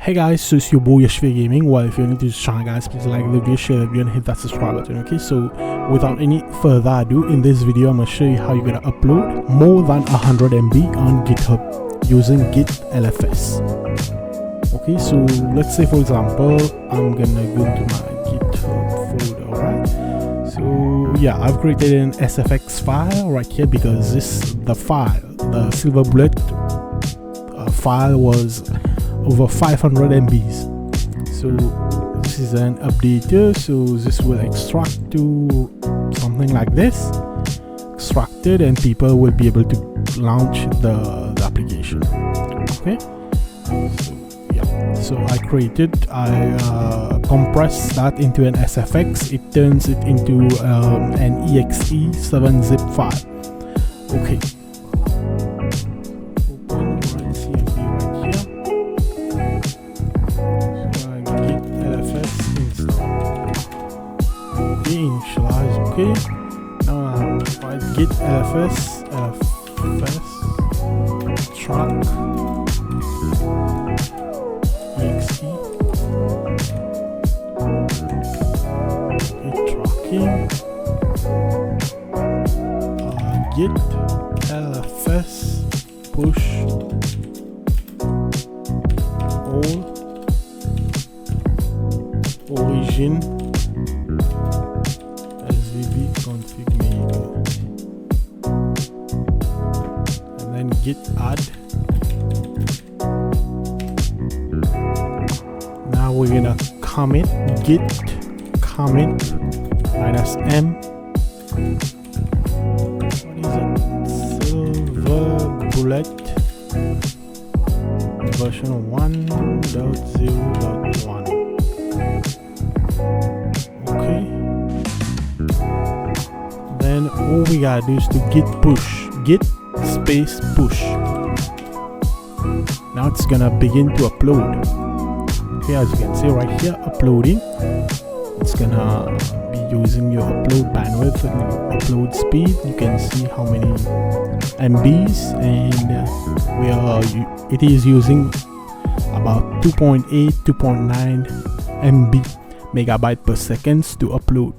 Hey guys, so it's your boy Yashvi Gaming. Well, if you're new to this channel guys, please like the video, share the video and hit that subscribe button. Okay, so without any further ado, in this video I'm going to show you how you're going to upload more than 100 MB on GitHub using git-lfs. Okay, so let's say for example I'm gonna go into my GitHub folder. Alright, so yeah, I've created an sfx file right here because the silver bullet file was over 500 MBs. So this is an updater, so this will extract to something like this, extracted, and people will be able to launch the application. Okay, so I compress that into an SFX. It turns it into an exe7 zip file. Okay, open right CMD right here. So I git-lfs install. Okay, initialize. Okay, now I write git-lfs track git-lfs push all origin svb config maker, and then git add. Now we're gonna commit git commit -m. Bullet version 1.0.1. okay, then all we gotta do is to git space push. Now it's gonna begin to upload. Okay, as you can see right here, uploading. It's gonna be using your upload bandwidth and upload speed. You can see how many MBs, and it is using about 2.8 2.9 MB megabyte per second to upload.